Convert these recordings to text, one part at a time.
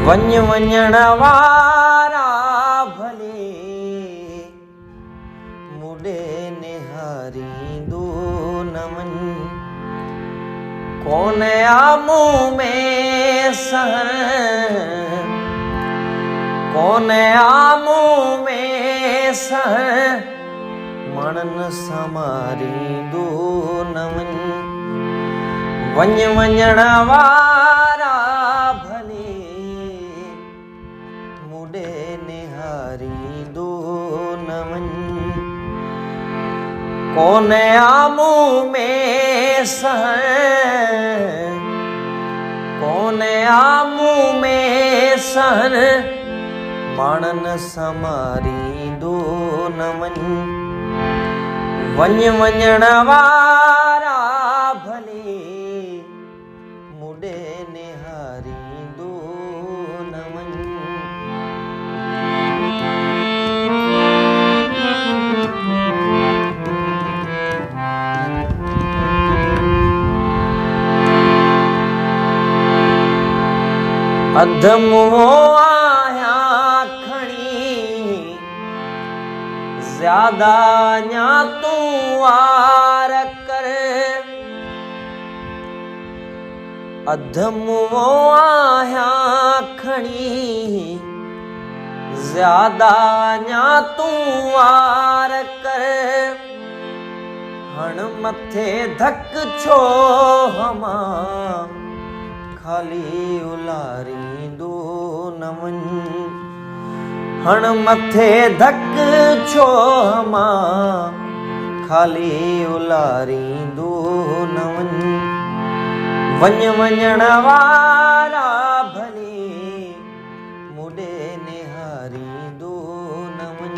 वञ वञण वारा भले मुॾे निहारींदो न वञ। कोन आमूं में सहर, कोन आमूं में सहर, मणन समारींदो न वञ। वञ वञण वारा भले मुॾे निहारींदो न वञ। कोन आमूं में सहर, कोन आमूं में सहर, माणन समारींदो न वञ। वञ वञण वारा भले मुॾे निहारींदो न वञ। अध मुंहुं आहियां खणी, ज़्यादा अञा तूं वार कर। अध मुंहुं आहियां खणी, ज़्यादा अञा तूं वार कर। हण मथे धक छो हमां, खाली उलारींदो न वञ। हण मथे धक छो हमां, खाली उलारींदो न वञ। वञ वञण वारा भले मुॾे निहारींदो न वञ।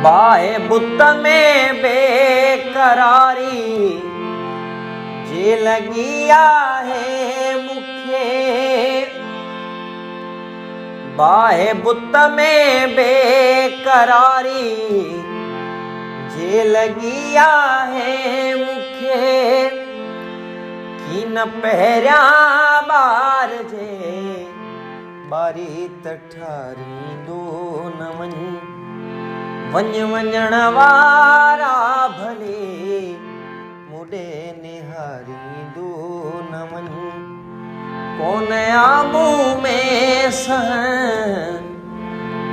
बाहि बुत में बेकरारी जे लॻी आहे मूंखे। बाहि बुत में बेकरारी जे लॻी आहे मूंखे। की न पहिरियां ॿार जे ॿारी त ठारींदो न वञ। वञ वञण वारा भले मुॾे निहारींदो न वञ। कोन आमूं में सहर,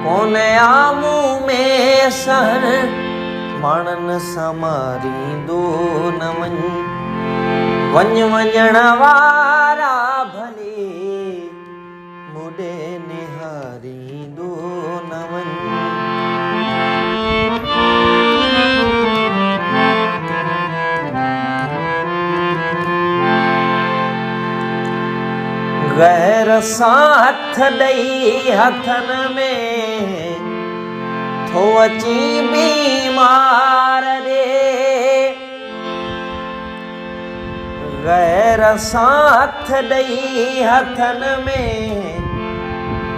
कोन आमूं में सहर, माणन समारींदो न वञ। वञ वञण वारा भले मुॾे निहारींदो न वञ। गैर सां हथ ॾेई हथनि में थो अची बीमार रे। गैर सां हथ ॾेई हथनि में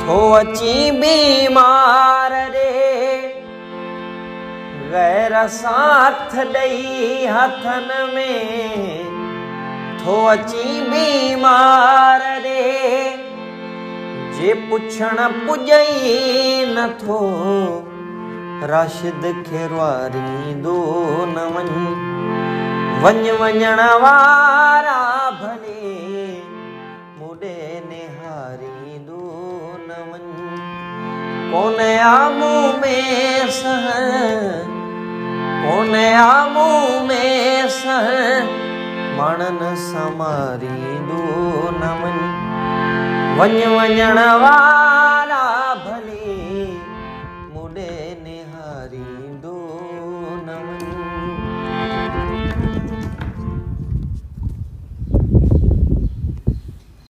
थो अची बीमार रे। गैर सां हथ ॾेई हथनि में थो अची बीमार रे। जे पुछण पुॼई नथो, राशिद खे वारींदो न वञ। वञ वञण वारा भले मुॾे निहारींदो न वञ। कोन आमूं में सहर, कोन आमूं में सहर, माणन समारींदो न वञ। वञ वञण वारा